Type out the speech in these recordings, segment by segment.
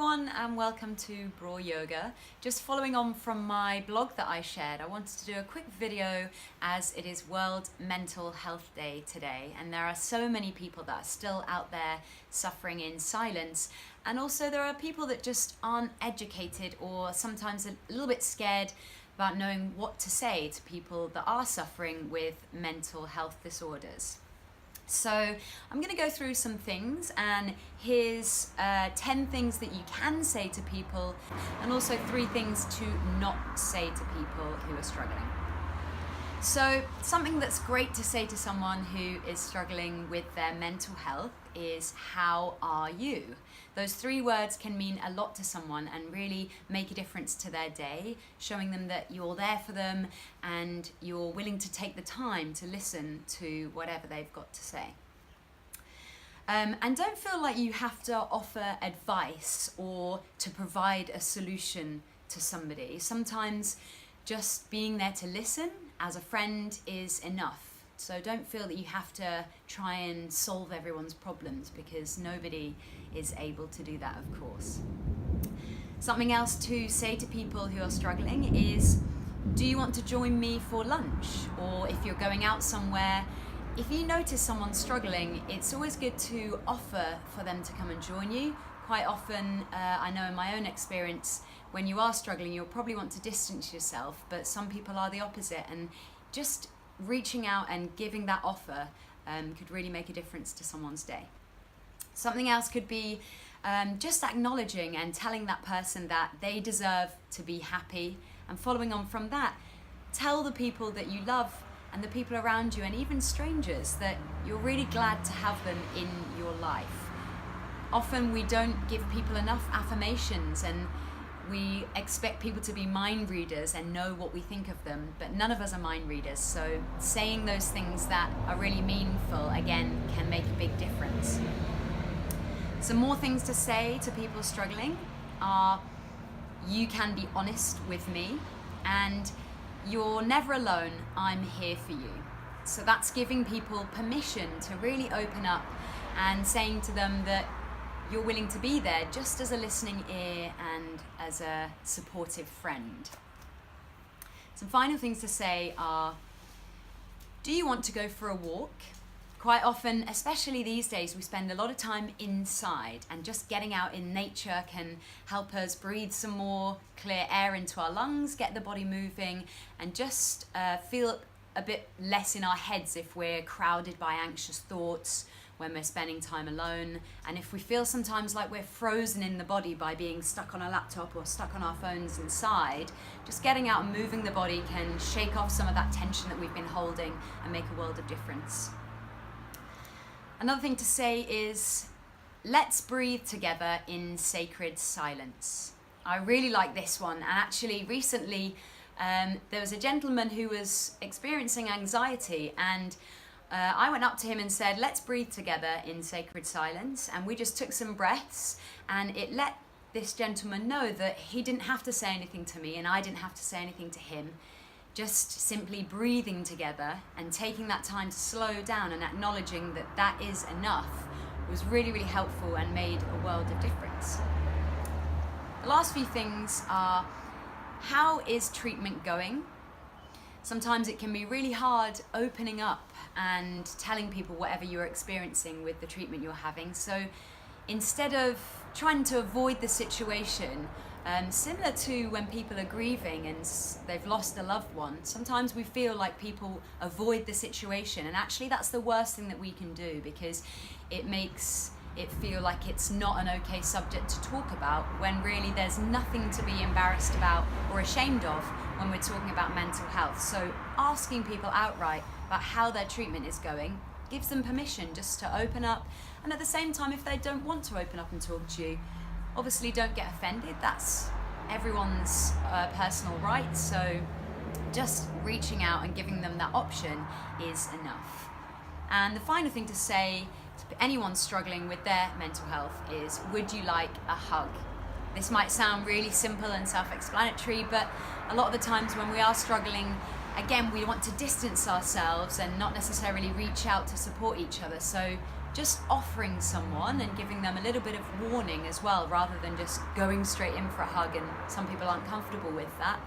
everyone and welcome to Braw Yoga. Just following on from my blog that I shared, I wanted to do a quick video as it is World Mental Health Day today, and there are so many people that are still out there suffering in silence, and also there are people that just aren't educated or sometimes a little bit scared about knowing what to say to people that are suffering with mental health disorders. So I'm going to go through some things, and here's 10 things that you can say to people, and also 3 things to not say to people who are struggling. So something that's great to say to someone who is struggling with their mental health is, how are you? Those 3 words can mean a lot to someone and really make a difference to their day, showing them that you're there for them and you're willing to take the time to listen to whatever they've got to say. And don't feel like you have to offer advice or to provide a solution to somebody. Sometimes just being there to listen as a friend is enough. So don't feel that you have to try and solve everyone's problems, because nobody is able to do that, of course. Something else to say to people who are struggling is, do you want to join me for lunch? Or if you're going out somewhere, if you notice someone struggling, it's always good to offer for them to come and join you. Quite often, I know in my own experience, when you are struggling, you'll probably want to distance yourself, but some people are the opposite, and just reaching out and giving that offer could really make a difference to someone's day. Something else could be just acknowledging and telling that person that they deserve to be happy, and following on from that, tell the people that you love and the people around you, and even strangers, that you're really glad to have them in your life. Often we don't give people enough affirmations, and we expect people to be mind readers and know what we think of them, but none of us are mind readers. So saying those things that are really meaningful, again, can make a big difference. Some more things to say to people struggling are, you can be honest with me, and you're never alone, I'm here for you. So that's giving people permission to really open up and saying to them that you're willing to be there just as a listening ear and as a supportive friend. Some final things to say are, do you want to go for a walk? Quite often, especially these days, we spend a lot of time inside, and just getting out in nature can help us breathe some more clear air into our lungs, get the body moving, and just feel a bit less in our heads if we're crowded by anxious thoughts when we're spending time alone. And if we feel sometimes like we're frozen in the body by being stuck on a laptop or stuck on our phones inside, just getting out and moving the body can shake off some of that tension that we've been holding and make a world of difference. Another thing to say is, let's breathe together in sacred silence. I really like this one, and actually recently there was a gentleman who was experiencing anxiety, and I went up to him and said, let's breathe together in sacred silence, and we just took some breaths, and it let this gentleman know that he didn't have to say anything to me and I didn't have to say anything to him. Just simply breathing together and taking that time to slow down and acknowledging that that is enough was really, really helpful and made a world of difference. The last few things are, how is treatment going? Sometimes it can be really hard opening up and telling people whatever you're experiencing with the treatment you're having. So instead of trying to avoid the situation, similar to when people are grieving and they've lost a loved one, sometimes we feel like people avoid the situation, and actually that's the worst thing that we can do, because it makes it feel like it's not an okay subject to talk about, when really there's nothing to be embarrassed about or ashamed of when we're talking about mental health. So asking people outright about how their treatment is going gives them permission just to open up, and at the same time, if they don't want to open up and talk to you, obviously don't get offended. That's everyone's personal right. So just reaching out and giving them that option is enough. And the final thing to say to anyone struggling with their mental health is, would you like a hug? This might sound really simple and self-explanatory, but a lot of the times when we are struggling, again, we want to distance ourselves and not necessarily reach out to support each other. So just offering someone and giving them a little bit of warning as well, rather than just going straight in for a hug, and some people aren't comfortable with that,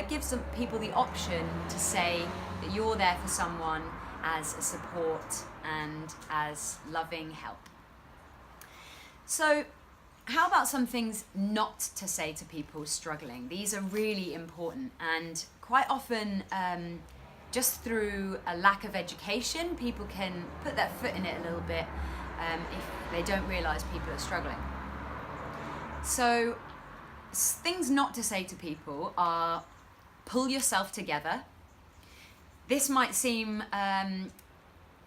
gives some people the option to say that you're there for someone as a support and as loving help. So how about some things not to say to people struggling? These are really important, and quite often just through a lack of education, people can put their foot in it a little bit if they don't realise people are struggling. So things not to say to people are: pull yourself together. This might seem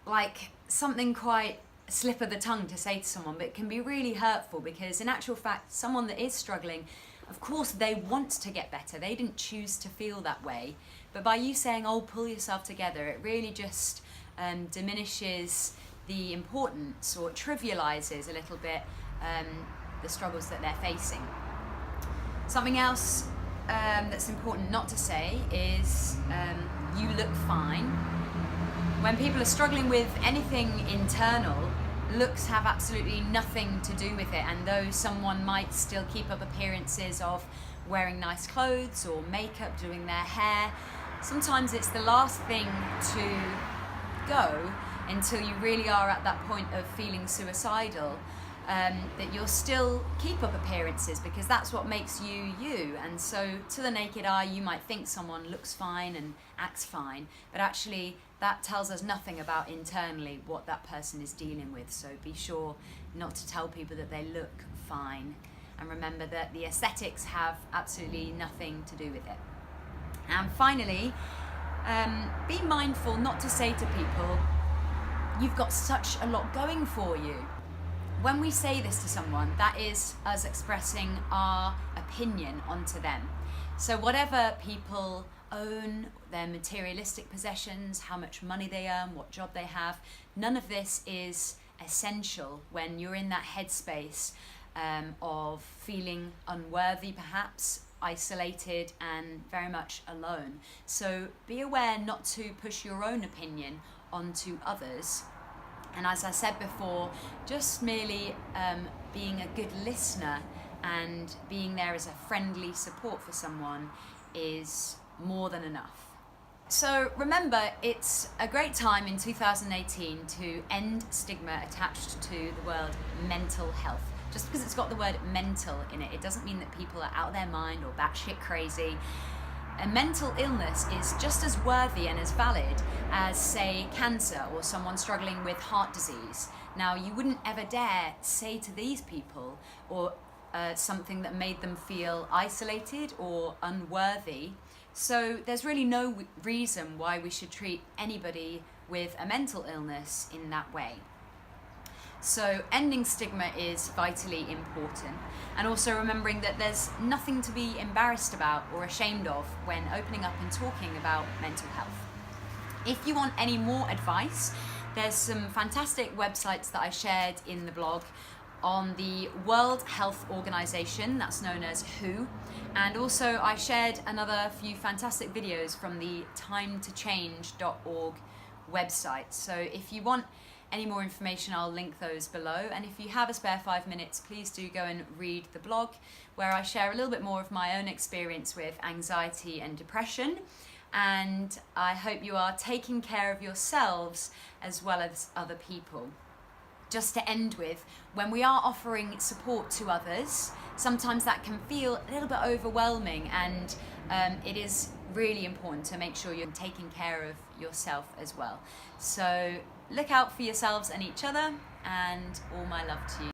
like something quite slip of the tongue to say to someone, but it can be really hurtful, because in actual fact, someone that is struggling, of course they want to get better. They didn't choose to feel that way. But by you saying, oh, pull yourself together, it really just diminishes the importance, or trivializes a little bit the struggles that they're facing. Something else that's important not to say is you look fine. When people are struggling with anything internal, looks have absolutely nothing to do with it. And though someone might still keep up appearances of wearing nice clothes or makeup, doing their hair, sometimes it's the last thing to go until you really are at that point of feeling suicidal, that you'll still keep up appearances, because that's what makes you you. And so to the naked eye, you might think someone looks fine and acts fine, but actually that tells us nothing about internally what that person is dealing with. So be sure not to tell people that they look fine, and remember that the aesthetics have absolutely nothing to do with it. And finally, be mindful not to say to people, you've got such a lot going for you. When we say this to someone, that is us expressing our opinion onto them. So whatever people own, their materialistic possessions, how much money they earn, what job they have, none of this is essential when you're in that headspace of feeling unworthy, perhaps isolated and very much alone. So be aware not to push your own opinion onto others. And as I said before, just merely being a good listener and being there as a friendly support for someone is more than enough. So remember, it's a great time in 2018 to end stigma attached to the word mental health. Just because it's got the word mental in it, it doesn't mean that people are out of their mind or batshit crazy. A mental illness is just as worthy and as valid as, say, cancer or someone struggling with heart disease. Now, you wouldn't ever dare say to these people or something that made them feel isolated or unworthy. So there's really no reason why we should treat anybody with a mental illness in that way. So ending stigma is vitally important, and also remembering that there's nothing to be embarrassed about or ashamed of when opening up and talking about mental health. If you want any more advice, there's some fantastic websites that I shared in the blog on the World Health Organization, that's known as WHO, and also I shared another few fantastic videos from the timetochange.org website. So if you want any more information, I'll link those below. And if you have a spare 5 minutes, please do go and read the blog, where I share a little bit more of my own experience with anxiety and depression. And I hope you are taking care of yourselves as well as other people. Just to end with, when we are offering support to others, sometimes that can feel a little bit overwhelming, and it is really important to make sure you're taking care of yourself as well. So look out for yourselves and each other, and all my love to you.